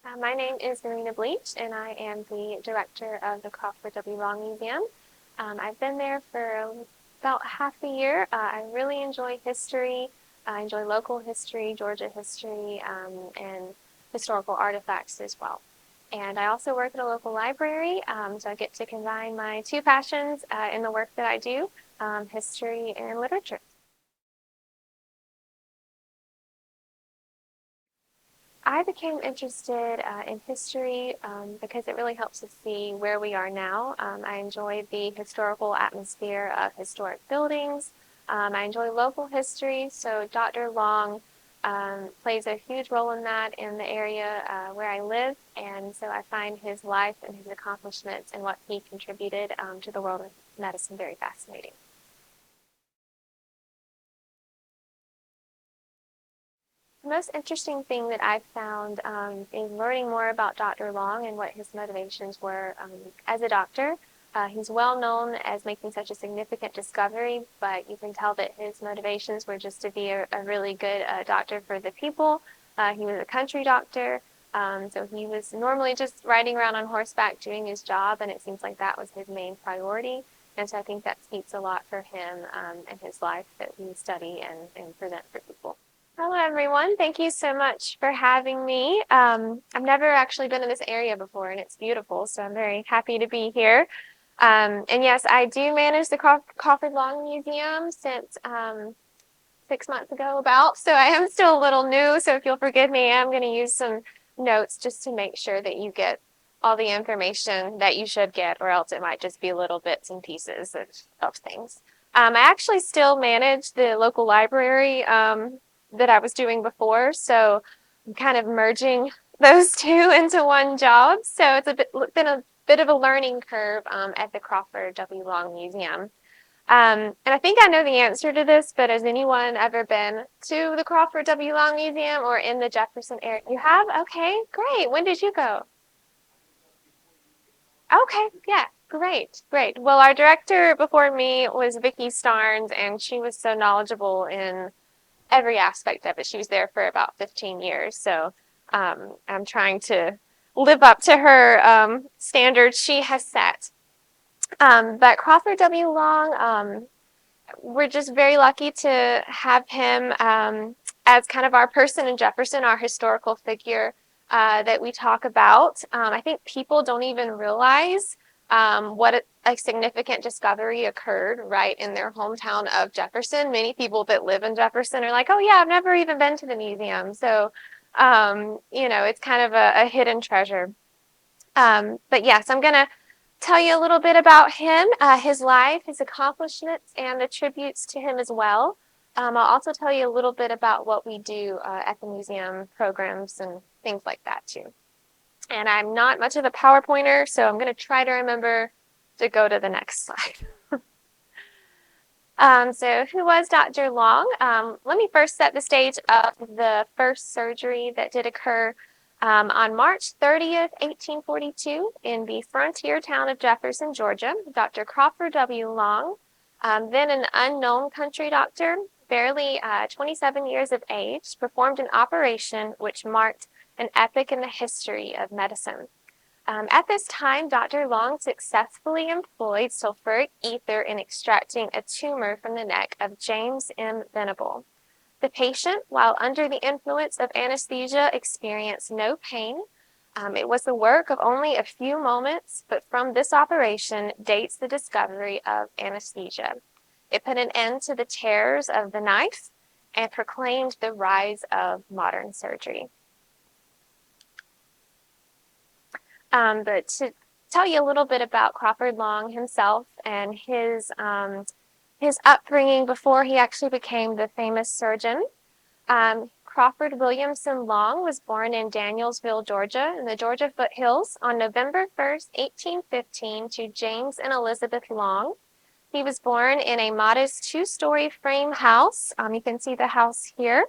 My name is Marena Bleech, and I am the director of the Crawford Long Museum. I've been there for about half a year. I really enjoy history. I enjoy local history, Georgia history, and historical artifacts as well. And I also work at a local library, so I get to combine my two passions in the work that I do, history and literature. I became interested in history because it really helps us see where we are now. I enjoy the historical atmosphere of historic buildings. I enjoy local history, so Dr. Long plays a huge role in that in the area where I live, and so I find his life and his accomplishments and what he contributed to the world of medicine very fascinating. The most interesting thing that I've found in learning more about Dr. Long and what his motivations were as a doctor. He's well known as making such a significant discovery, but you can tell that his motivations were just to be a really good doctor for the people. He was a country doctor, so he was normally just riding around on horseback doing his job, and it seems like that was his main priority. And so I think that speaks a lot for him and his life that we study and present for people. Hello, everyone. Thank you so much for having me. I've never actually been in this area before, and it's beautiful, so I'm very happy to be here. And yes, I do manage the Crawford Long Museum since 6 months ago about, so I am still a little new, so if you'll forgive me, I'm going to use some notes just to make sure that you get all the information that you should get, or else it might just be little bits and pieces of things. I actually still manage the local library that I was doing before, so I'm kind of merging those two into one job. So it's been a bit of a learning curve at the Crawford W. Long Museum. And I think I know the answer to this, but has anyone ever been to the Crawford W. Long Museum or in the Jefferson area? You have? Okay, great. When did you go? Okay, yeah, great. Well, our director before me was Vicki Starnes, and she was so knowledgeable in every aspect of it. She was there for about 15 years, so I'm trying to live up to her standards she has set. But Crawford W. Long, we're just very lucky to have him as kind of our person in Jefferson, our historical figure that we talk about. I think people don't even realize what a significant discovery occurred right in their hometown of Jefferson. Many people that live in Jefferson are like, oh yeah, I've never even been to the museum. So, it's kind of a hidden treasure. But yes, I'm going to tell you a little bit about him, his life, his accomplishments, and the tributes to him as well. I'll also tell you a little bit about what we do at the museum, programs and things like that too. And I'm not much of a PowerPointer, so I'm going to try to remember to go to the next slide. So who was Dr. Long? Let me first set the stage of the first surgery that did occur on March 30th, 1842 in the frontier town of Jefferson, Georgia. Dr. Crawford W. Long, then an unknown country doctor, barely 27 years of age, performed an operation which marked an epoch in the history of medicine. At this time, Dr. Long successfully employed sulfuric ether in extracting a tumor from the neck of James M. Venable. The patient, while under the influence of anesthesia, experienced no pain. It was the work of only a few moments, but from this operation dates the discovery of anesthesia. It put an end to the terrors of the knife and proclaimed the rise of modern surgery. But to tell you a little bit about Crawford Long himself and his upbringing before he actually became the famous surgeon. Crawford Williamson Long was born in Danielsville, Georgia, in the Georgia foothills on November 1st, 1815, to James and Elizabeth Long. He was born in a modest two-story frame house. You can see the house here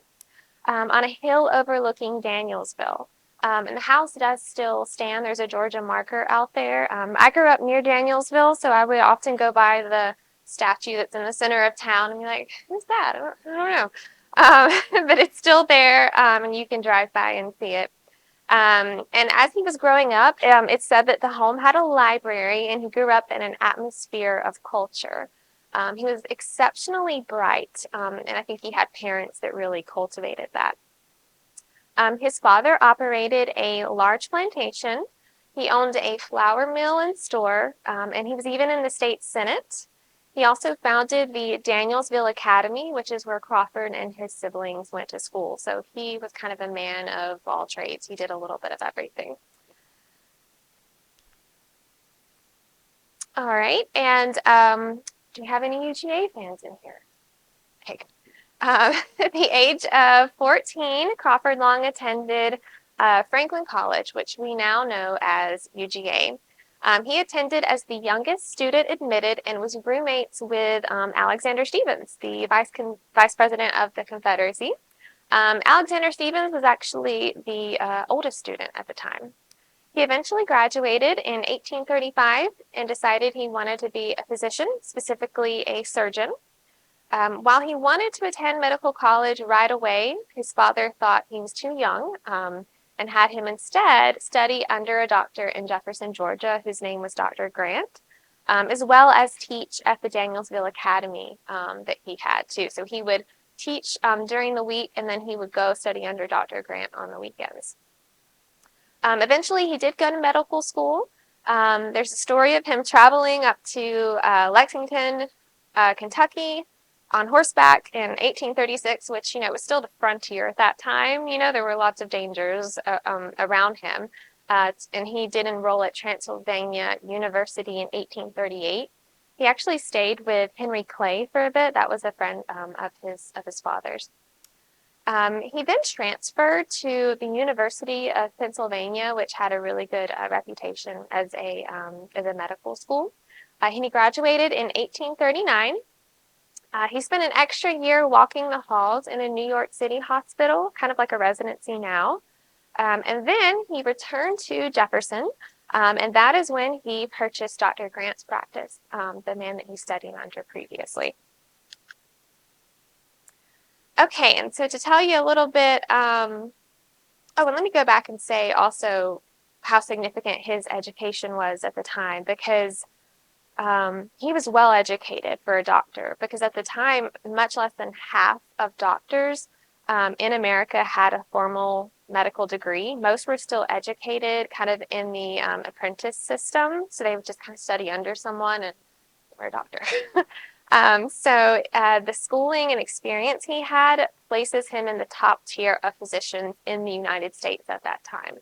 on a hill overlooking Danielsville. And the house does still stand. There's a Georgia marker out there. I grew up near Danielsville, so I would often go by the statue that's in the center of town and be like, who's that? I don't know. But it's still there, and you can drive by and see it. And as he was growing up, it's said that the home had a library, and he grew up in an atmosphere of culture. He was exceptionally bright, and I think he had parents that really cultivated that. His father operated a large plantation. He owned a flour mill and store, and he was even in the state senate. He also founded the Danielsville Academy, which is where Crawford and his siblings went to school. So he was kind of a man of all trades. He did a little bit of everything. All right, and do you have any UGA fans in here? Okay, at the age of 14, Crawford Long attended Franklin College, which we now know as UGA. He attended as the youngest student admitted and was roommates with Alexander Stephens, the vice president of the Confederacy. Alexander Stephens was actually the oldest student at the time. He eventually graduated in 1835 and decided he wanted to be a physician, specifically a surgeon. While he wanted to attend medical college right away, his father thought he was too young and had him instead study under a doctor in Jefferson, Georgia, whose name was Dr. Grant, as well as teach at the Danielsville Academy that he had too. So he would teach during the week, and then he would go study under Dr. Grant on the weekends. Eventually, he did go to medical school. There's a story of him traveling up to Lexington, Kentucky, on horseback in 1836, which, was still the frontier at that time. There were lots of dangers around him. And he did enroll at Transylvania University in 1838. He actually stayed with Henry Clay for a bit. That was a friend of his father's. He then transferred to the University of Pennsylvania, which had a really good reputation as a medical school. And he graduated in 1839. He spent an extra year walking the halls in a New York City hospital, kind of like a residency now. And then he returned to Jefferson, and that is when he purchased Dr. Grant's practice, the man that he studied under previously. Okay, and so to tell you a little bit, and let me go back and say also how significant his education was at the time, because he was well educated for a doctor, because at the time, much less than half of doctors in America had a formal medical degree. Most were still educated kind of in the apprentice system, so they would just kind of study under someone and we're a doctor. So the schooling and experience he had places him in the top tier of physicians in the United States at that time.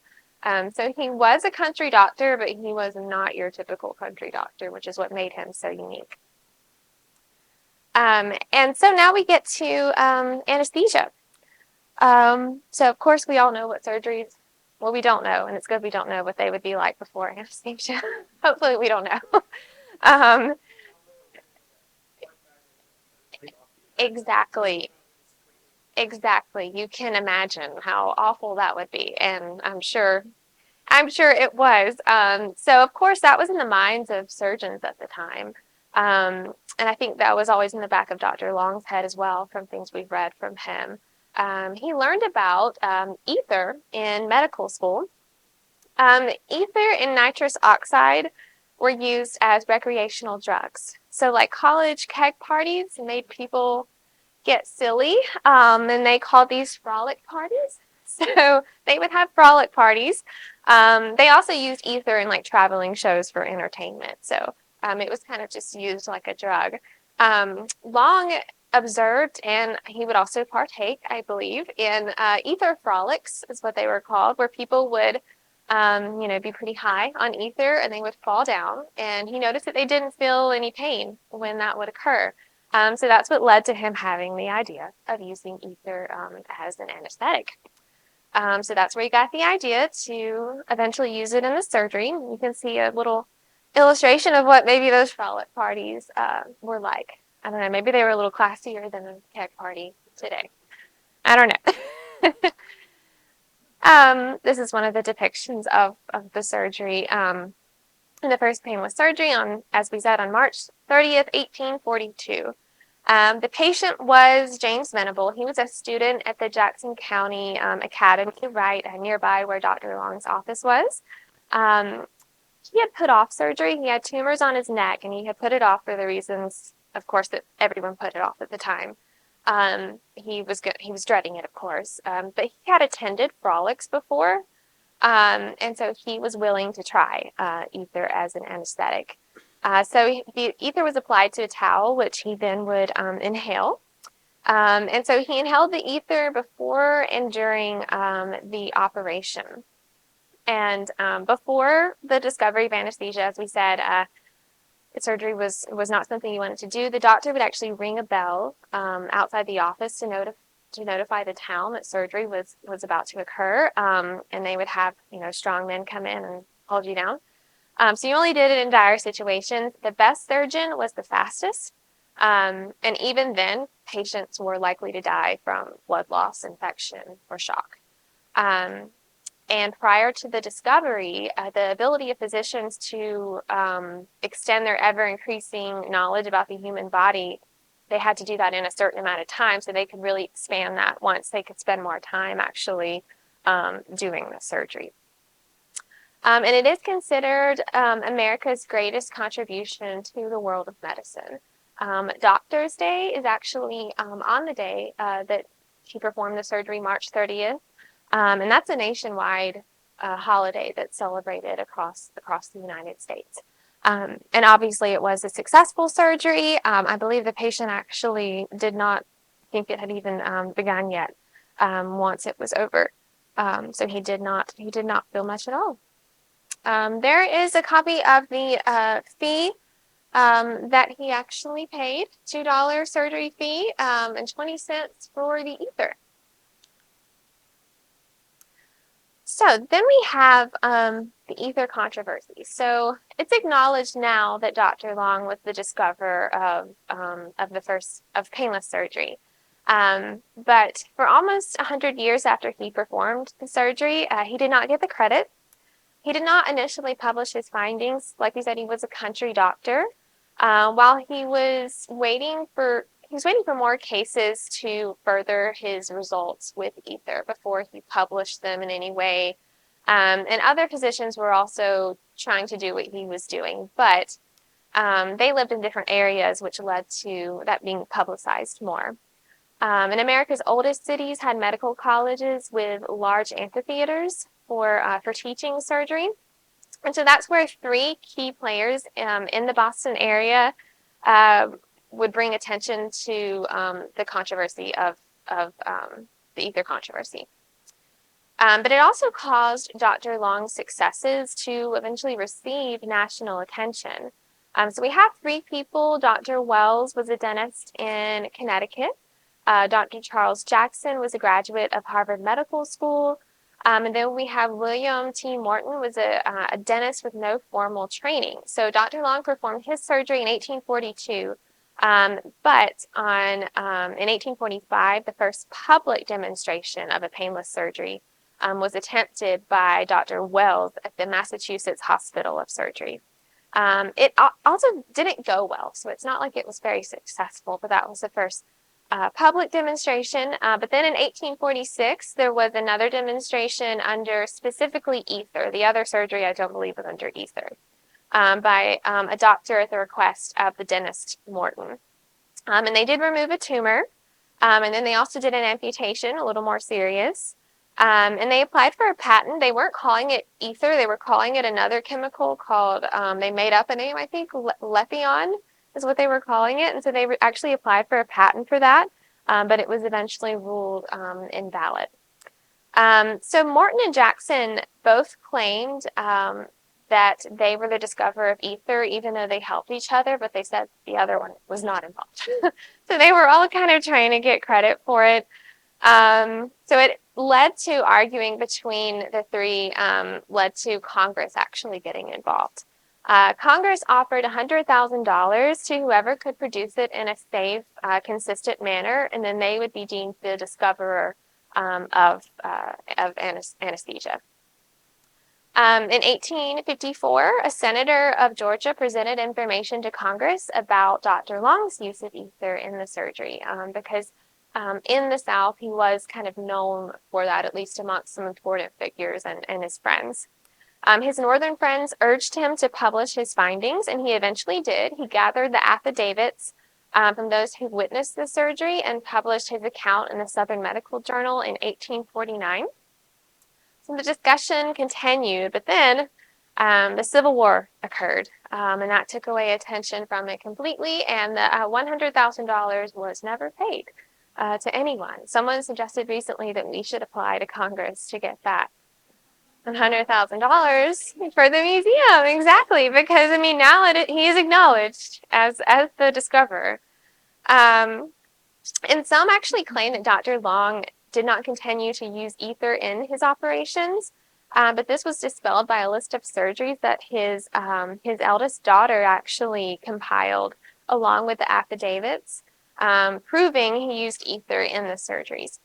So he was a country doctor, but he was not your typical country doctor, which is what made him so unique. And so now we get to anesthesia. So of course we all know what surgeries, well, we don't know, and it's good we don't know what they would be like before anesthesia. Hopefully we don't know. Exactly. Exactly. You can imagine how awful that would be, and I'm sure it was. So of course that was in the minds of surgeons at the time. And I think that was always in the back of Dr. Long's head as well from things we've read from him. He learned about ether in medical school. Ether and nitrous oxide were used as recreational drugs. So like college keg parties made people get silly, and they called these frolic parties. So they would have frolic parties. They also used ether in like traveling shows for entertainment. So it was kind of just used like a drug. Long observed, and he would also partake, I believe, in ether frolics is what they were called, where people would be pretty high on ether and they would fall down. And he noticed that they didn't feel any pain when that would occur. So that's what led to him having the idea of using ether as an anesthetic. So that's where he got the idea to eventually use it in the surgery. You can see a little illustration of what maybe those frolic parties were like. I don't know, maybe they were a little classier than a keg party today. I don't know. This is one of the depictions of the surgery. And the first painless surgery on, as we said, on March 30th, 1842. The patient was James Venable. He was a student at the Jackson County Academy, right nearby where Dr. Long's office was. He had put off surgery. He had tumors on his neck, and he had put it off for the reasons, of course, that everyone put it off at the time. He was dreading it, of course, but he had attended frolics before, and so he was willing to try ether as an anesthetic. So the ether was applied to a towel, which he then would inhale. And so he inhaled the ether before and during the operation. And before the discovery of anesthesia, as we said, surgery was not something you wanted to do. The doctor would actually ring a bell outside the office to notify the town that surgery was about to occur, and they would have strong men come in and hold you down. So you only did it in dire situations. The best surgeon was the fastest, and even then, patients were likely to die from blood loss, infection, or shock. And prior to the discovery, the ability of physicians to extend their ever-increasing knowledge about the human body, they had to do that in a certain amount of time so they could really expand that once they could spend more time actually doing the surgery. And it is considered America's greatest contribution to the world of medicine. Doctor's Day is actually on the day that he performed the surgery, March 30th. And that's a nationwide holiday that's celebrated across the United States. And obviously it was a successful surgery. I believe the patient actually did not think it had even begun yet once it was over. So he did not feel much at all. There is a copy of the fee that he actually paid, $2 surgery fee and 20 cents for the ether. So then we have the ether controversy. So it's acknowledged now that Dr. Long was the discoverer of painless surgery. But for almost 100 years after he performed the surgery, he did not get the credit. He did not initially publish his findings. Like we said, he was a country doctor. While he was waiting for more cases to further his results with ether before he published them in any way. And other physicians were also trying to do what he was doing, but they lived in different areas, which led to that being publicized more. And America's oldest cities had medical colleges with large amphitheaters for teaching surgery. And so that's where three key players in the Boston area would bring attention to the controversy of the ether controversy. But it also caused Dr. Long's successes to eventually receive national attention. So we have three people. Dr. Wells was a dentist in Connecticut. Dr. Charles Jackson was a graduate of Harvard Medical School. And then we have William T. Morton, was a dentist with no formal training. So Dr. Long performed his surgery in 1842, but in 1845, the first public demonstration of a painless surgery was attempted by Dr. Wells at the Massachusetts Hospital of Surgery. It also didn't go well, so it's not like it was very successful, but that was the first public demonstration. But then in 1846, there was another demonstration under specifically ether. The other surgery, I don't believe, was under ether, by a doctor at the request of the dentist Morton. And they did remove a tumor, and then they also did an amputation, a little more serious. And they applied for a patent. They weren't calling it ether. They were calling it another chemical called, they made up a name, I think, Letheon is what they were calling it. And so they actually applied for a patent for that, but it was eventually ruled invalid. So Morton and Jackson both claimed that they were the discoverer of ether, even though they helped each other, but they said the other one was not involved. So they were all kind of trying to get credit for it. So it led to arguing between the three, led to Congress actually getting involved. Congress offered $100,000 to whoever could produce it in a safe, consistent manner, and then they would be deemed the discoverer of anesthesia. In 1854, a senator of Georgia presented information to Congress about Dr. Long's use of ether in the surgery because in the South, he was kind of known for that, at least amongst some important figures and his friends. His northern friends urged him to publish his findings, and he eventually did. He gathered the affidavits from those who witnessed the surgery and published his account in the Southern Medical Journal in 1849. So the discussion continued, but then the Civil War occurred, and that took away attention from it completely, and the $100,000 was never paid to anyone. Someone suggested recently that we should apply to Congress to get that $100,000 for the museum, exactly, because I mean now he is acknowledged as the discoverer. Um, and some actually claim that Dr. Long did not continue to use ether in his operations, but this was dispelled by a list of surgeries that his eldest daughter actually compiled along with the affidavits, proving he used ether in the surgeries.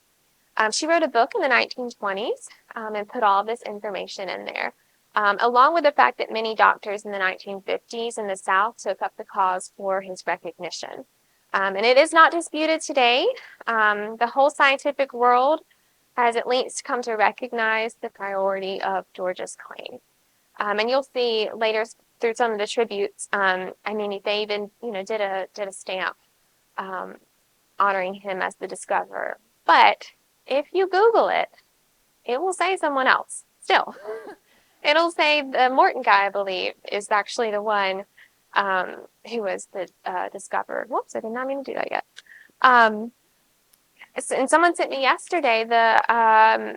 She wrote a book in the 1920s and put all this information in there, along with the fact that many doctors in the 1950s in the South took up the cause for his recognition. And it is not disputed today. The whole scientific world has at least come to recognize the priority of Georgia's claim. And you'll see later through some of the tributes, I mean, they even, did a stamp honoring him as the discoverer. But if you Google it, it will say someone else still. It'll say the Morton guy, I believe, is actually the one who was the discoverer. Whoops, I did not mean to do that yet. And someone sent me yesterday I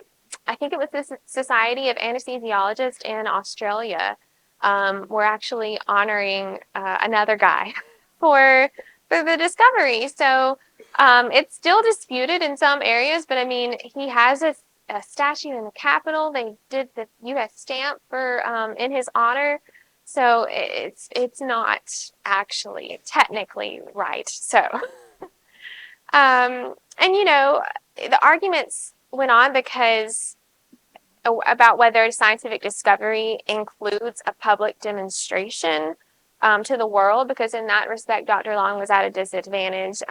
think it was the Society of Anesthesiologists in Australia. We're actually honoring another guy for the discovery. So it's still disputed in some areas, but I mean, he has a statue in the Capitol. They did the U.S. stamp for in his honor. So it's not actually technically right. So, and the arguments went on because about whether scientific discovery includes a public demonstration to the world, because in that respect, Dr. Long was at a disadvantage.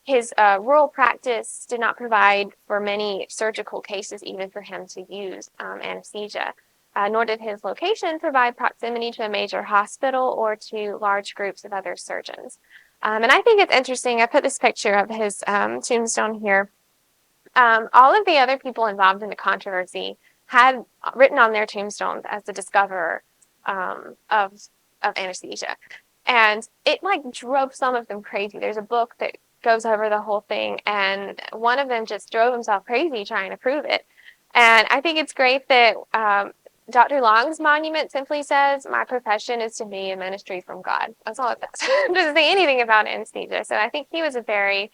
His rural practice did not provide for many surgical cases, even for him to use anesthesia, nor did his location provide proximity to a major hospital or to large groups of other surgeons. And I think it's interesting. I put this picture of his tombstone here. All of the other people involved in the controversy had written on their tombstones as the discoverer of anesthesia. And it drove some of them crazy. There's a book that goes over the whole thing, and one of them just drove himself crazy trying to prove it. And I think it's great that Dr. Long's monument simply says, "My profession is to be a ministry from God." That's all it says. It doesn't say anything about anesthesia. So I think he was a very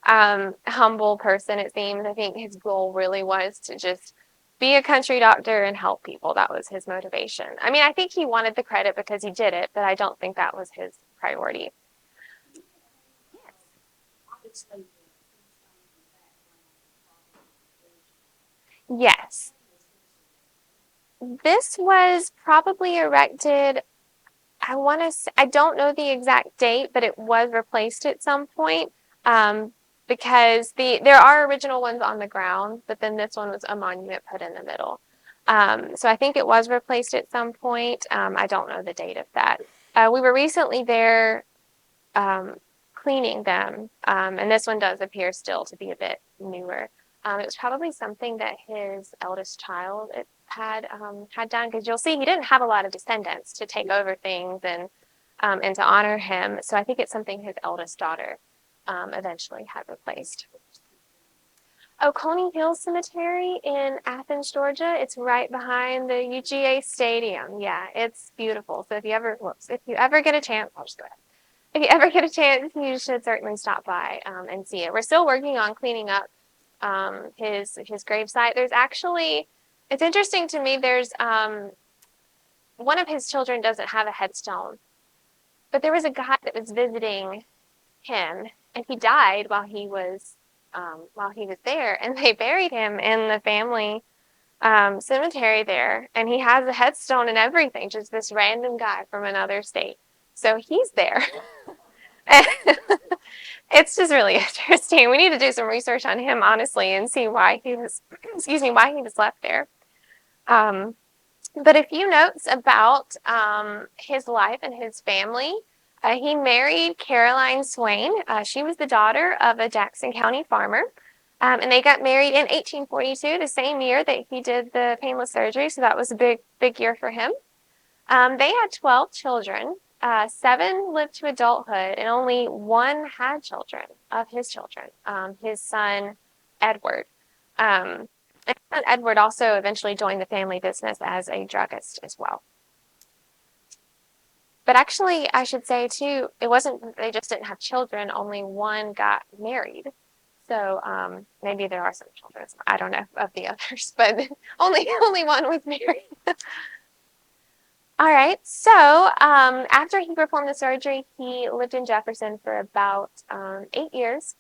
humble person, it seems. I think his goal really was to just be a country doctor and help people. That was his motivation. I mean, I think he wanted the credit because he did it, but I don't think that was his priority. Yes. This was probably erected, I don't know the exact date, but it was replaced at some point. Because there are original ones on the ground, but then this one was a monument put in the middle. So I think it was replaced at some point. I don't know the date of that. We were recently there cleaning them, and this one does appear still to be a bit newer. It was probably something that his eldest child had done, because you'll see he didn't have a lot of descendants to take over things and to honor him. So I think it's something his eldest daughter eventually had replaced. Oh, Coney Hill Cemetery in Athens, Georgia. It's right behind the UGA Stadium. Yeah, it's beautiful. So if you ever get a chance, I'll just go ahead. If you ever get a chance, you should certainly stop by and see it. We're still working on cleaning up his gravesite. It's interesting to me. There's one of his children doesn't have a headstone, but there was a guy that was visiting him, and he died while he was there, and they buried him in the family cemetery there, and he has a headstone and everything, just this random guy from another state. So he's there. It's just really interesting. We need to do some research on him, honestly, and see why he was, excuse me, why he was left there. Um, but a few notes about his life and his family. He married Caroline Swain. She was the daughter of a Jackson County farmer. And they got married in 1842, the same year that he did the painless surgery. So that was a big year for him. They had 12 children. 7 lived to adulthood, and only 1 had children of his children, his son, Edward. Um, and Edward also eventually joined the family business as a druggist as well. But actually, I should say too, it wasn't, they just didn't have children, only 1 got married. So maybe there are some children, I don't know, of the others, but only 1 was married. All right, so after he performed the surgery, he lived in Jefferson for about 8 years.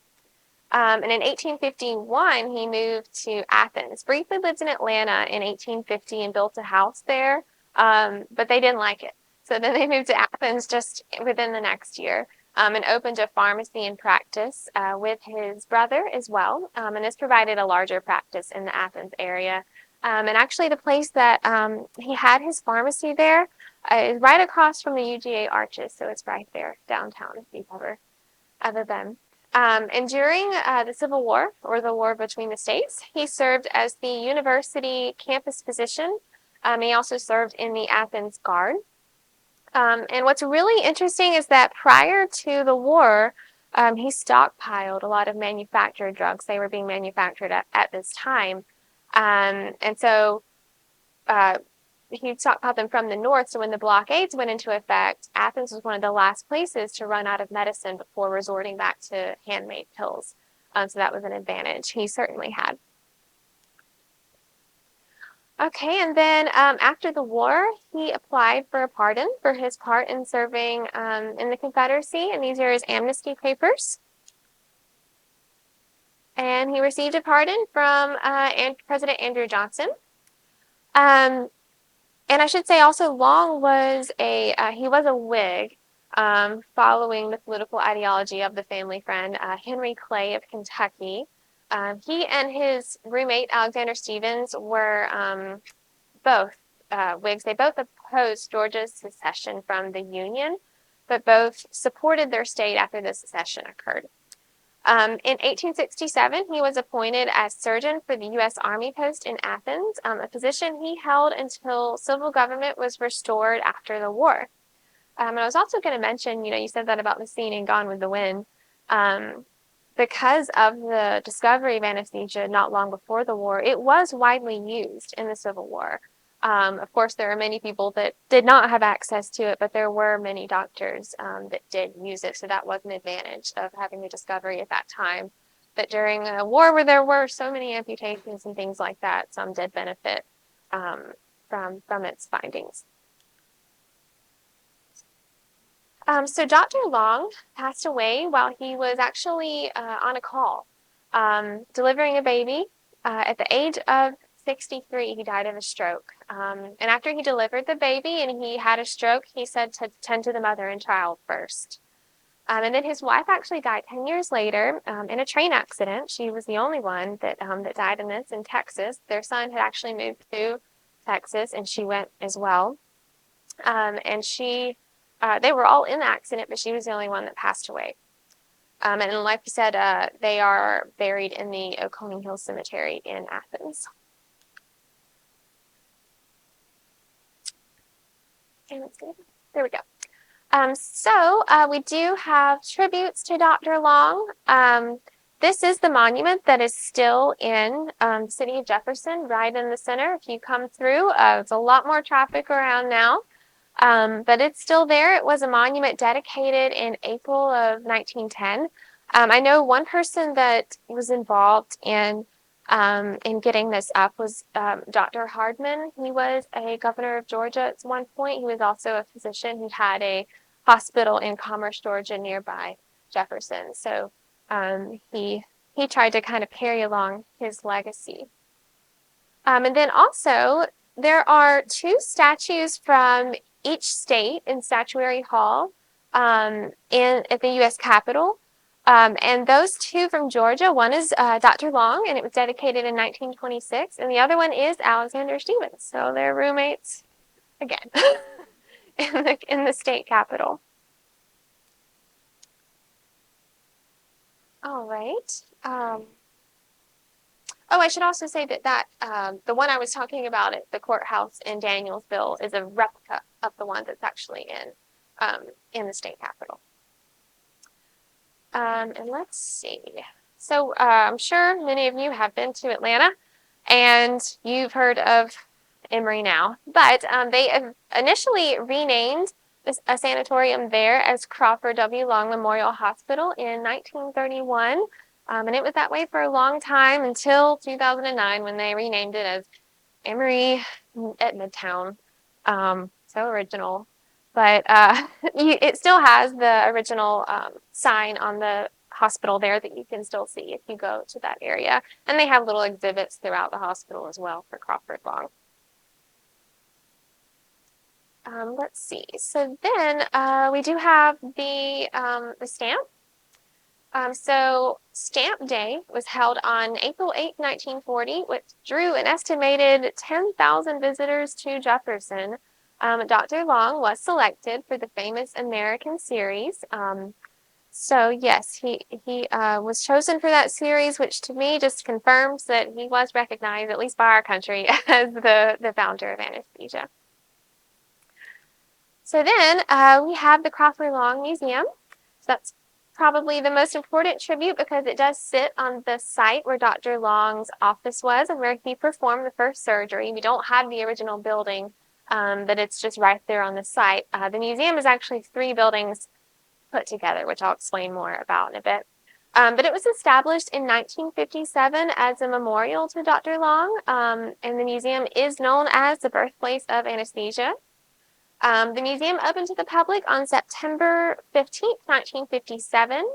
And in 1851, he moved to Athens. Briefly lived in Atlanta in 1850 and built a house there, but they didn't like it. So then they moved to Athens just within the next year, and opened a pharmacy and practice with his brother as well. And this provided a larger practice in the Athens area. And actually, the place that he had his pharmacy there is right across from the UGA Arches, so it's right there downtown if you've ever been. And during the Civil War, or the war between the states, he served as the university campus physician. He also served in the Athens Guard. And what's really interesting is that prior to the war, he stockpiled a lot of manufactured drugs. They were being manufactured at this time. And so he stockpiled them from the north. So when the blockades went into effect, Athens was one of the last places to run out of medicine before resorting back to handmade pills. So that was an advantage he certainly had. Okay, and then after the war, he applied for a pardon for his part in serving in the Confederacy, and these are his amnesty papers. And he received a pardon from President Andrew Johnson. And I should say also, Long was he was a Whig, following the political ideology of the family friend Henry Clay of Kentucky. He and his roommate Alexander Stephens were both Whigs. They both opposed Georgia's secession from the Union, but both supported their state after the secession occurred. In 1867, he was appointed as surgeon for the U.S. Army post in Athens, a position he held until civil government was restored after the war. And I was also going to mention, you said that about the scene in Gone with the Wind. Because of the discovery of anesthesia not long before the war, it was widely used in the Civil War. Of course, there are many people that did not have access to it, but there were many doctors that did use it, so that was an advantage of having the discovery at that time. But during a war where there were so many amputations and things like that, some did benefit from its findings. So Dr. Long passed away while he was actually on a call, delivering a baby. At the age of 63, he died of a stroke. And after he delivered the baby and he had a stroke, he said to tend to the mother and child first. And then his wife actually died 10 years later in a train accident. She was the only one that died in this in Texas. Their son had actually moved to Texas, and she went as well. And they were all in the accident, but she was the only one that passed away. And like you said, they are buried in the Oconee Hill Cemetery in Athens. Okay, that's good. There we go. So we do have tributes to Dr. Long. This is the monument that is still in the city of Jefferson, right in the center. If you come through, it's a lot more traffic around now. But it's still there. It was a monument dedicated in April of 1910. I know one person that was involved in getting this up was Dr. Hardman. He was a governor of Georgia at one point. He was also a physician. He had a hospital in Commerce, Georgia, nearby Jefferson. So he tried to kind of carry along his legacy. And then also, there are two statues from each state in Statuary Hall at the U.S. Capitol. And those two from Georgia, one is Dr. Long, and it was dedicated in 1926, and the other one is Alexander Stevens. So they're roommates again in the state capitol. All right. Oh, I should also say that the one I was talking about at the courthouse in Danielsville is a replica of the one that's actually in the state capitol. And let's see. So I'm sure many of you have been to Atlanta, and you've heard of Emory now. But they initially renamed a sanatorium there as Crawford W. Long Memorial Hospital in 1931. And it was that way for a long time until 2009 when they renamed it as Emory at Midtown. So original. But it still has the original sign on the hospital there that you can still see if you go to that area. And they have little exhibits throughout the hospital as well for Crawford Long. Let's see. So then we do have the stamp. So Stamp Day was held on April 8, 1940, which drew an estimated 10,000 visitors to Jefferson. Dr. Long was selected for the famous American series. So yes, he was chosen for that series, which to me just confirms that he was recognized, at least by our country, as the founder of anesthesia. So then we have the Crawford Long Museum. So that's probably the most important tribute because it does sit on the site where Dr. Long's office was and where he performed the first surgery. We don't have the original building, but it's just right there on the site. The museum is actually 3 buildings put together, which I'll explain more about in a bit. But it was established in 1957 as a memorial to Dr. Long, and the museum is known as the birthplace of anesthesia. The museum opened to the public on September 15th, 1957.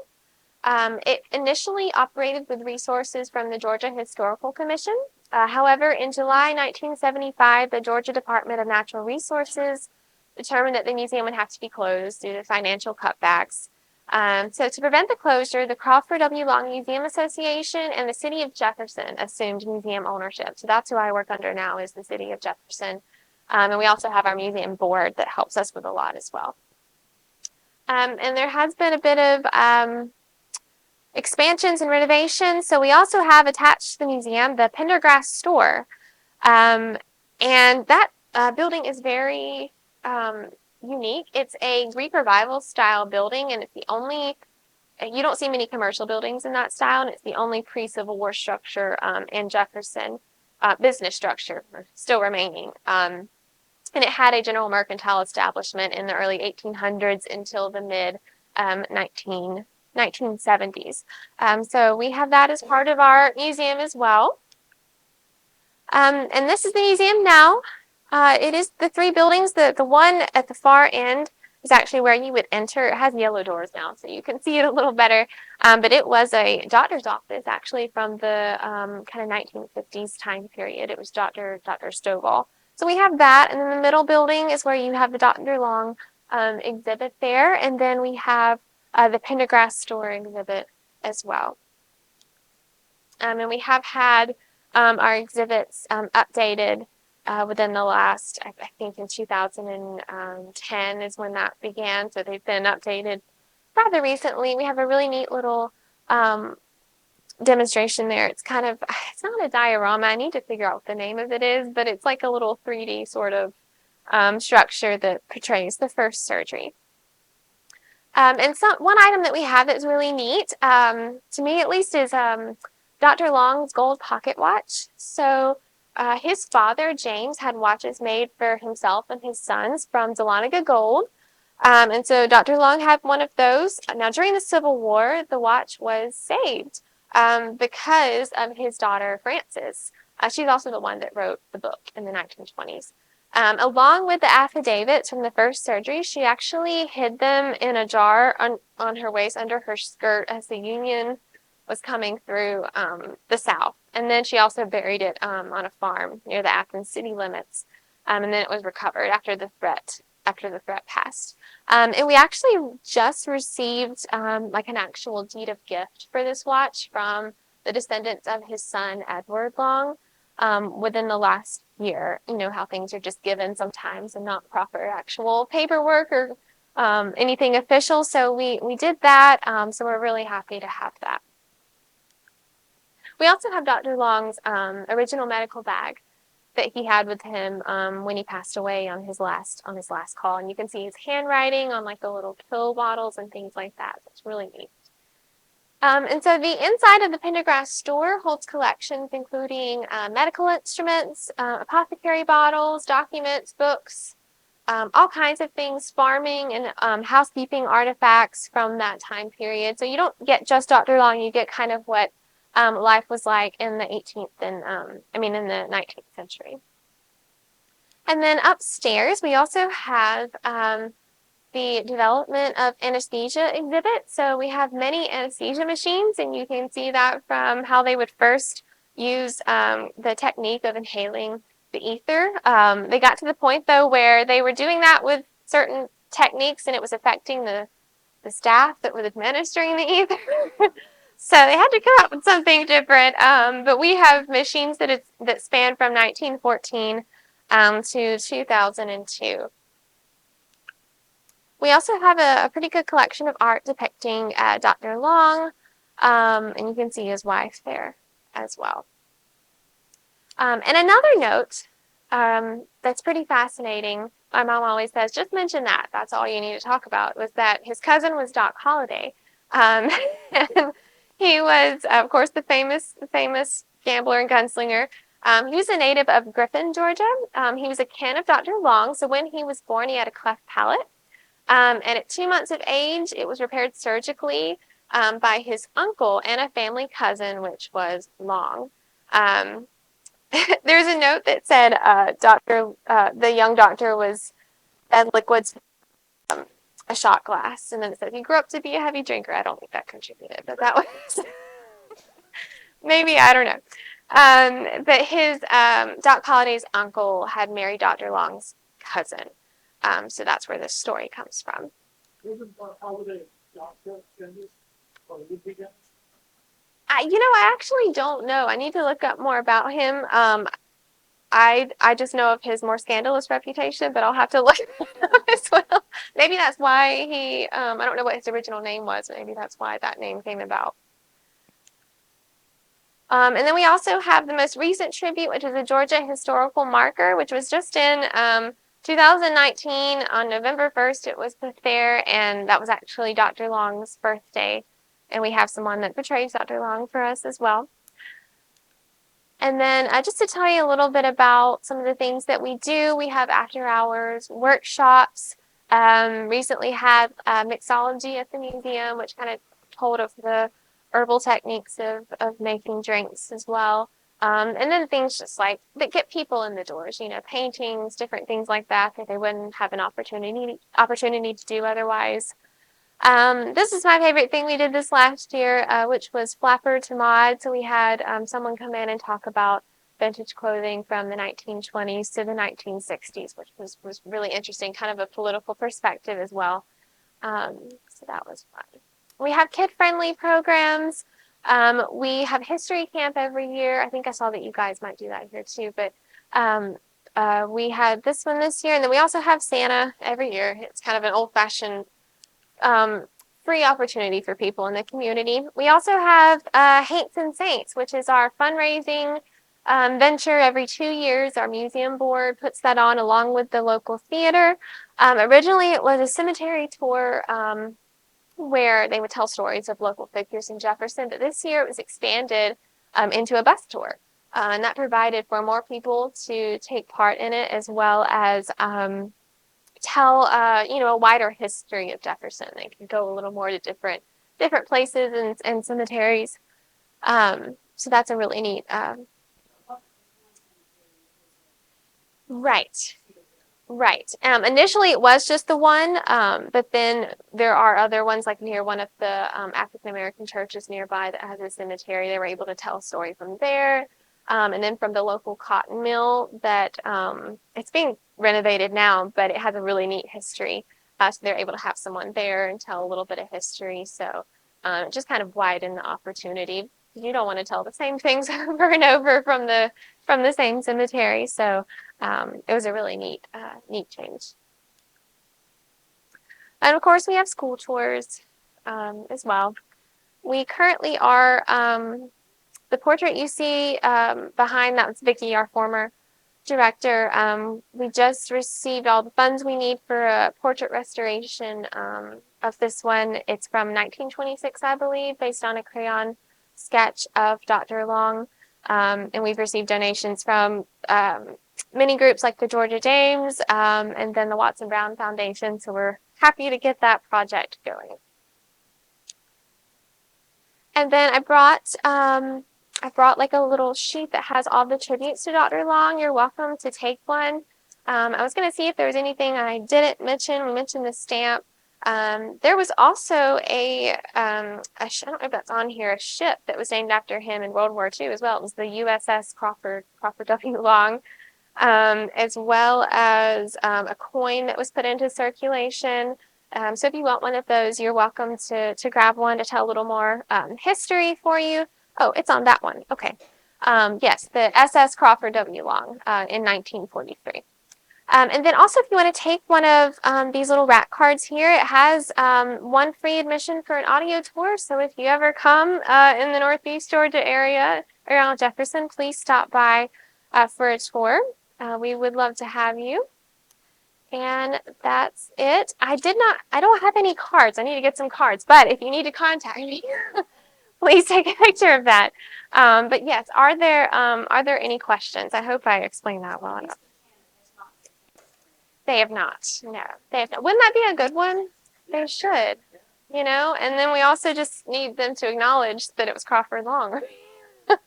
It initially operated with resources from the Georgia Historical Commission. However, in July 1975, the Georgia Department of Natural Resources determined that the museum would have to be closed due to financial cutbacks. So to prevent the closure, the Crawford W. Long Museum Association and the City of Jefferson assumed museum ownership. So that's who I work under now, is the City of Jefferson. And we also have our museum board that helps us with a lot as well. And there has been a bit of expansions and renovations. So we also have attached to the museum the Pendergrass store. And that building is very unique. It's a Greek revival style building, and it's the only, you don't see many commercial buildings in that style, and it's the only pre-Civil War structure in Jefferson, business structure still remaining. And it had a general mercantile establishment in the early 1800s until the mid 1970s. So we have that as part of our museum as well. And this is the museum now. It is the 3 buildings. The one at the far end is actually where you would enter. It has yellow doors now, so you can see it a little better. But it was a doctor's office, actually, from the kind of 1950s time period. It was Dr. Stovall. So we have that, and then the middle building is where you have the Dr. Long exhibit there, and then we have the Pendergrass store exhibit as well. And we have had our exhibits updated within the last, I think in 2010 is when that began. So they've been updated rather recently. We have a really neat little demonstration there. It's not a diorama. I need to figure out what the name of it is, but it's like a little 3D sort of structure that portrays the first surgery. And one item that we have that's really neat, to me at least, is Dr. Long's gold pocket watch. So his father, James, had watches made for himself and his sons from Dahlonega gold. And so Dr. Long had one of those. Now, during the Civil War, the watch was saved because of his daughter, Frances. She's also the one that wrote the book in the 1920s. Along with the affidavits from the first surgery, she actually hid them in a jar on her waist under her skirt as the Union was coming through the South. And then she also buried it on a farm near the Athens city limits. And then it was recovered after the threat passed. And we actually just received like an actual deed of gift for this watch from the descendants of his son Edward Long within the last year. You know how things are just given sometimes and not proper actual paperwork or anything official. So we did that. So we're really happy to have that. We also have Dr. Long's original medical bag that he had with him when he passed away on his last call, and you can see his handwriting on like the little pill bottles and things like that. So it's really neat. And so the inside of the Pendergrass store holds collections including medical instruments, apothecary bottles, documents, books, all kinds of things, farming and housekeeping artifacts from that time period. So you don't get just Dr. Long, you get kind of what life was like in the 18th and in the 19th century. And then upstairs, we also have the development of anesthesia exhibit. So we have many anesthesia machines, and you can see that from how they would first use the technique of inhaling the ether. They got to the point, though, where they were doing that with certain techniques, and it was affecting the staff that was administering the ether. So they had to come up with something different. But we have machines that span from 1914 to 2002. We also have a pretty good collection of art depicting Dr. Long, and you can see his wife there as well. And another note that's pretty fascinating, my mom always says, just mention that. That's all you need to talk about, was that his cousin was Doc Holliday. And he was, of course, the famous gambler and gunslinger. He was a native of Griffin, Georgia. He was a kin of Dr. Long, so when he was born, he had a cleft palate. And at 2 months of age, it was repaired surgically by his uncle and a family cousin, which was Long. There's a note that said the young doctor was fed liquids from a shot glass, and then it said he grew up to be a heavy drinker. I don't think that contributed, but that was maybe, I don't know. But his Doc Holliday's uncle had married Dr. Long's cousin, so that's where this story comes from. Wasn't Holiday a doctor, dentist, or would be dentist? I actually don't know. I need to look up more about him. I just know of his more scandalous reputation, but I'll have to look it up as well. Maybe that's why he, I don't know what his original name was. Maybe that's why that name came about. And then we also have the most recent tribute, which is a Georgia historical marker, which was just in 2019 on November 1st. It was put there, and that was actually Dr. Long's birthday. And we have someone that portrays Dr. Long for us as well. And then just to tell you a little bit about some of the things that we do, we have after-hours workshops. Recently had mixology at the museum, which kind of told of the herbal techniques of making drinks as well. And then things just like that get people in the doors, paintings, different things like that they wouldn't have an opportunity to do otherwise. This is my favorite thing we did this last year, which was Flapper to Mod. So we had someone come in and talk about vintage clothing from the 1920s to the 1960s, which was really interesting, kind of a political perspective as well. So that was fun. We have kid-friendly programs. We have history camp every year. I think I saw that you guys might do that here too, but we had this one this year, and then we also have Santa every year. It's kind of an old-fashioned free opportunity for people in the community. We also have Haints and Saints, which is our fundraising venture every 2 years. Our museum board puts that on along with the local theater. Originally, it was a cemetery tour where they would tell stories of local figures in Jefferson, but this year it was expanded into a bus tour. And that provided for more people to take part in it, as well as tell a wider history of Jefferson. They can go a little more to different places and cemeteries. So that's a really neat. Right. Right. Initially, it was just the one, but then there are other ones, like near one of the African American churches nearby that has a cemetery. They were able to tell a story from there. And then from the local cotton mill that it's being renovated now, but it has a really neat history. So they're able to have someone there and tell a little bit of history. So it just kind of widened the opportunity. You don't want to tell the same things over and over from the same cemetery. So it was a really neat change. And of course, we have school tours as well. We currently are the portrait you see behind, that was Vicki, our former director. We just received all the funds we need for a portrait restoration of this one. It's from 1926, I believe, based on a crayon sketch of Dr. Long. And we've received donations from many groups like the Georgia James and then the Watson Brown Foundation. So we're happy to get that project going. And then I brought like a little sheet that has all the tributes to Dr. Long. You're welcome to take one. I was going to see if there was anything I didn't mention. We mentioned the stamp. There was also I don't know if that's on here, a ship that was named after him in World War II as well. It was the USS Crawford W. Long, as well as a coin that was put into circulation. So if you want one of those, you're welcome to grab one to tell a little more history for you. Oh, it's on that one. Okay. Yes, the SS Crawford W. Long in 1943. And then also, if you want to take one of these little rat cards here, it has one free admission for an audio tour. So if you ever come in the Northeast Georgia area around Jefferson, please stop by for a tour. We would love to have you. And that's it. I don't have any cards. I need to get some cards. But if you need to contact me, please take a picture of that. But yes, are there any questions? I hope I explained that well enough. They have not. No, they have not. Wouldn't that be a good one? They should. And then we also just need them to acknowledge that it was Crawford Long. It's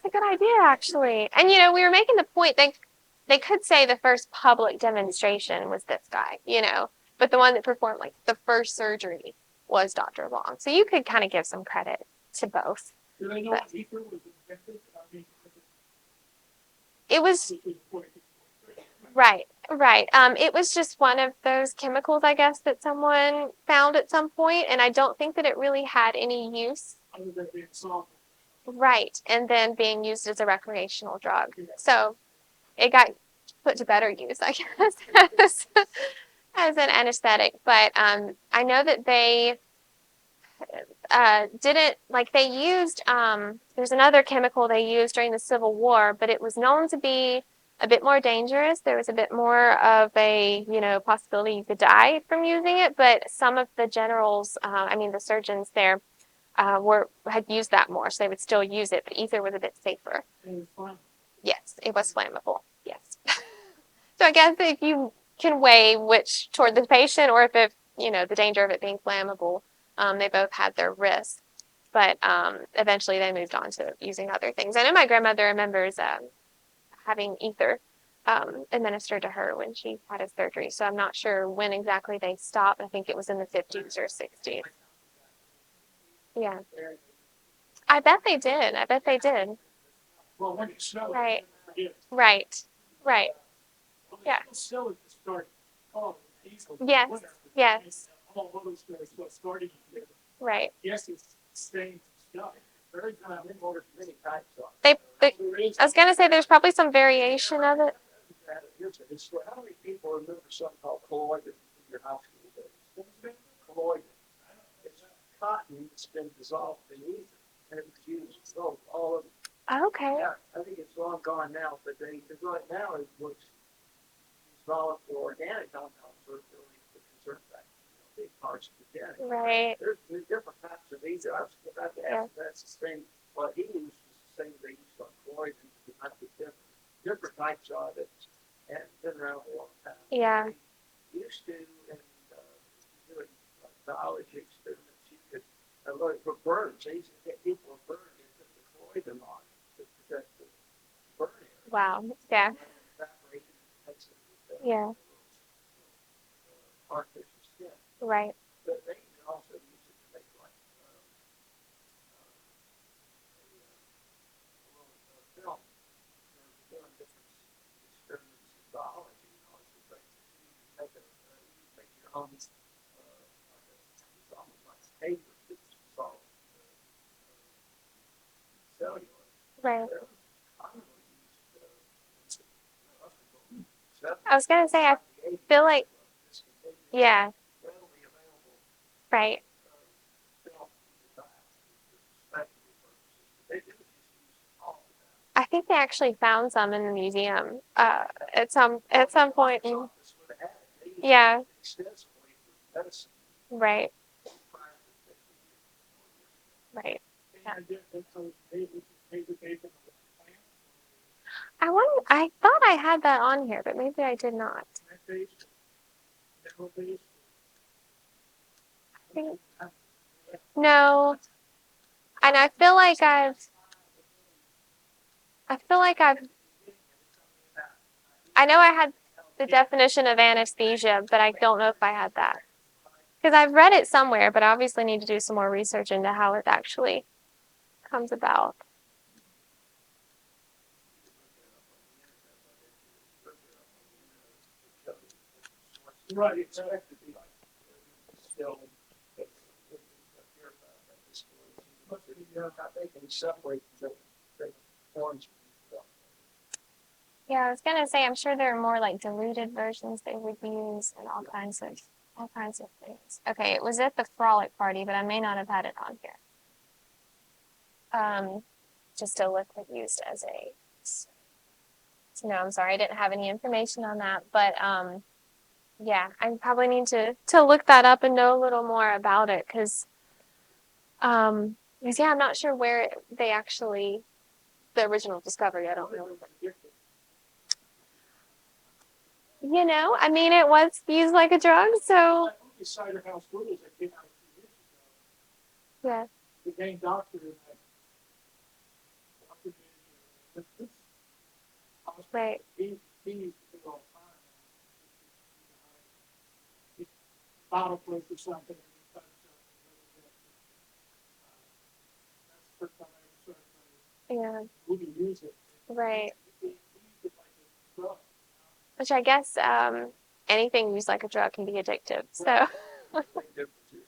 a good idea, actually. And we were making the point they could say the first public demonstration was this guy, but the one that performed like the first surgery was Dr. Long. So you could kind of give some credit to both. Do they know what ether was invented? I mean, it was right. It was just one of those chemicals, I guess, that someone found at some point, and I don't think that it really had any use. other than being soft. Right, and then being used as a recreational drug. So it got put to better use, I guess, as an anesthetic. But I know that they didn't, like, they used, there's another chemical they used during the Civil War, but it was known to be a bit more dangerous. There was a bit more of a, possibility you could die from using it, but some of the generals, the surgeons there, had used that more, so they would still use it, but ether was a bit safer. Yes, it was flammable. Yes. So I guess if you can weigh which toward the patient, or if the danger of it being flammable, they both had their risks. But eventually they moved on to using other things. I know my grandmother remembers having ether administered to her when she had a surgery. So I'm not sure when exactly they stopped. I think it was in the 50s or 60s. Yeah. I bet they did. Well, when you smell it, Right. you forget it. Right. Well, Yeah. it's still at the start. Oh, easily. Yes. Winter. Yes. All those guys were starting here. Right. Yes, it's stains and stuff. Very time in order many types of. I was gonna say there's probably some variation of it. Here's a history. How many people remember something called colloidin in your high school days? Colloidin. It's cotton that's been dissolved in ether, and it was used so all of it. Okay. Yeah, I think it's long gone now, but because right now it looks volatile organic compounds are really the concern factor. Big parts of organic. Right. There's different types of ether. I was about to ask if that's the same. What he used was the same they used on colloidin. It might be different types of it, and it's been around a long time. Yeah. Used to, and doing biology experiments, you could look for burns. They used to get people a burn and put the colloidin on to protect the burn area. Wow. Yeah. Evaporated and makes it Yeah. artificial skin. Right. But they can also use it to make like a little film. They're doing different experiments in biology and all this great things. You make your own like it's almost like paper that's dissolved cellulose. Right. That was commonly used up until the 70s. I was gonna say, I feel like, Discontinued yeah, readily available right. film for speculative purposes, but they do just use it all the time. I think they actually found some in the museum, at some point. Office would have had it. They used Yeah, it extensively for medicine right, prior to 50 years, more years ago. right. Yeah. And those paper made from plants I thought I had that on here, but maybe I did not. plant based, mineral based. I think, no, and I know I had the definition of anesthesia, but I don't know if I had that. Because I've read it somewhere, but I obviously need to do some more research into how it actually comes about. Right, expect to be like still purified by distillation. I think they separate the forms. Yeah, I was gonna say I'm sure there are more like diluted versions they would use and all kinds of things. Okay, it was at the frolic party, but I may not have had it on here. Just a liquid used as a. So no, I'm sorry, I didn't have any information on that, but yeah, I probably need to look that up and know a little more about it because yeah, I'm not sure where they actually the original discovery. I don't know. I mean, it was used like a drug, so Cider House Rules that came out a few years ago. yeah, The main doctor in that Memphis hospital, right, he used to do all the time. He bottle flip or something, and he cut himself in the middle of it. That's the first time I ever saw yeah, anybody really use it. right. He used it like a drug. Which I guess anything used like a drug can be addictive. So Big difference is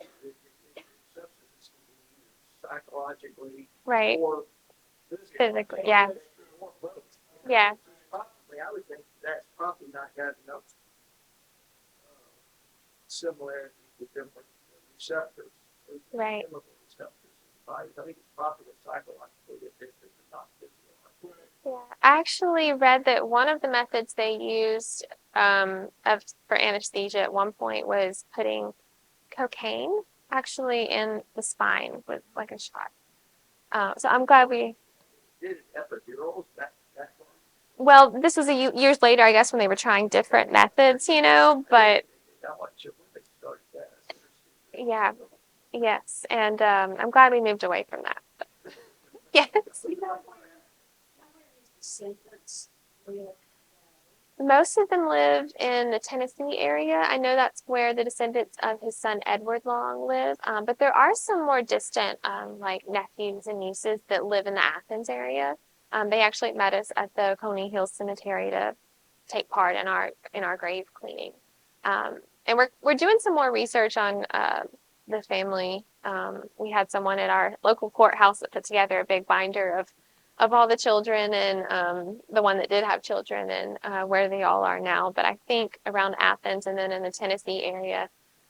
substances can be used psychologically right, or physically, yeah, or both. yeah, Probably, I would think that's probably not got enough similarity with different receptors or right. chemical receptors in the body. I think it's probably psychologically addictive, but not physiologically. Yeah, I actually read that one of the methods they used for anesthesia at one point was putting cocaine actually in the spine with like a shot. So I'm glad we. Did epidurals that one? Well, this was years later, I guess, when they were trying different methods, But How much when they started that? yeah, yes, and I'm glad we moved away from that. Yes. Most of them live in the Tennessee area. I know that's where the descendants of his son Edward Long live. But there are some more distant, like nephews and nieces that live in the Athens area. They actually met us at the Coney Hill Cemetery to take part in our grave cleaning. And we're doing some more research on the family. We had someone at our local courthouse that put together a big binder of all the children and the one that did have children and where they all are now. But I think around Athens and then in the Tennessee area,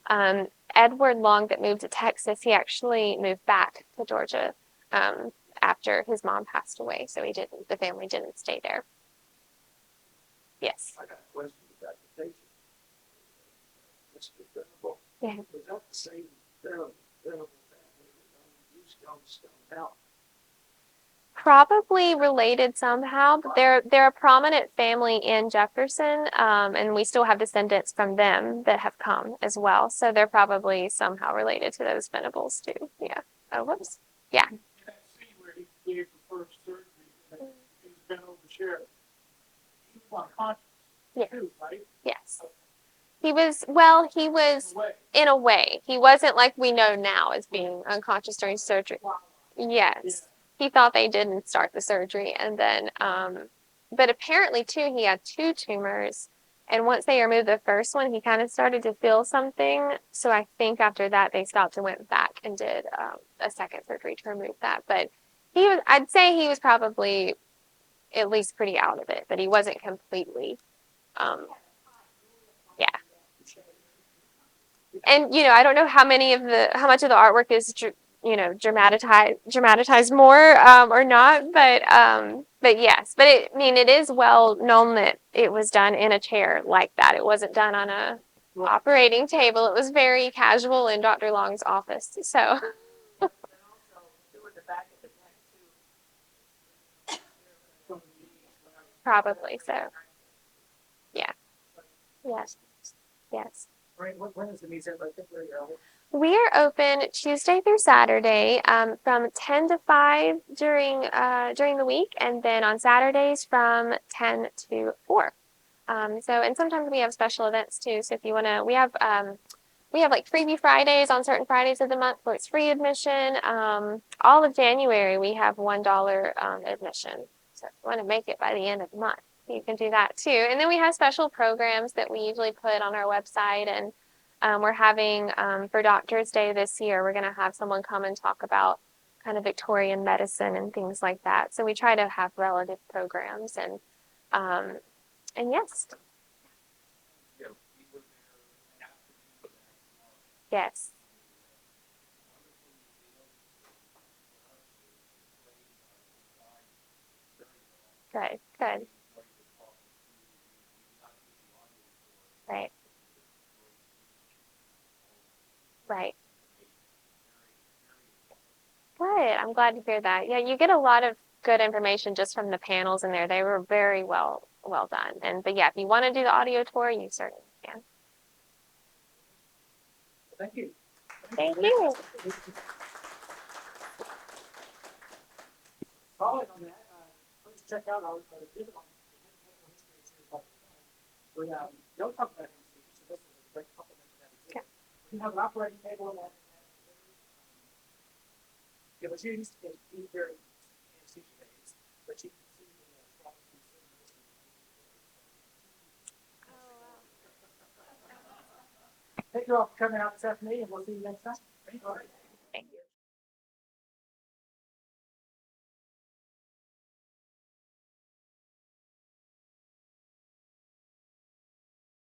um, Edward Long that moved to Texas, he actually moved back to Georgia um, after his mom passed away. So the family didn't stay there. Yes. I got a question about the patient. Mr. Venable. Yeah. Was that the same Venable family that owned Stone House? Probably related somehow, but they're a prominent family in Jefferson, and we still have descendants from them that have come as well. So they're probably somehow related to those Venables too. Yeah. Oh, whoops. Yeah. That scene where he gave the first surgery, he was bent over the chair. Well, conscious Yeah. too, right? Yes. He was Way. in a way. He wasn't like we know now as being unconscious during surgery. Yes. He thought they didn't start the surgery. And then, but apparently, too, he had two tumors. And once they removed the first one, he kind of started to feel something. So I think after that, they stopped and went back and did a second surgery to remove that. But I'd say he was probably at least pretty out of it, but he wasn't completely, um, yeah. And I don't know how much of the artwork is dramatized more or not, but yes, but I mean it is well known that it was done in a chair like that. It wasn't done on a operating table. It was very casual in Dr. Long's office. So probably so. Yeah. Yes. Yes. Right, when is the museum open? We are open Tuesday through Saturday, from 10 to 5 during the week, and then on Saturdays from 10 to 4. And sometimes we have special events too. So if you want to, we have like freebie Fridays on certain Fridays of the month where it's free admission. All of January we have $1 admission. So if you want to make it by the end of the month, you can do that too. And then we have special programs that we usually put on our website. And we're having for Doctors Day this year, we're going to have someone come and talk about kind of Victorian medicine and things like that. So we try to have relative programs um, and yes, yes. Good, good. Right, right. Good. I'm glad to hear that. Yeah, you get a lot of good information just from the panels in there. They were very well done. But yeah, if you want to do the audio tour, you certainly can. Thank you. Thank you. Following on that, please check out our exhibit on the medical history of cerebral palsy. Don't talk about anesthesia, so this is a great complement to that exhibit. We have an operating table in that exhibit. It was used in during anesthesia days, but you can see the Crawford Long Museum. Thank you all for coming out this afternoon, and we'll see you next time. Thank you. Thank you.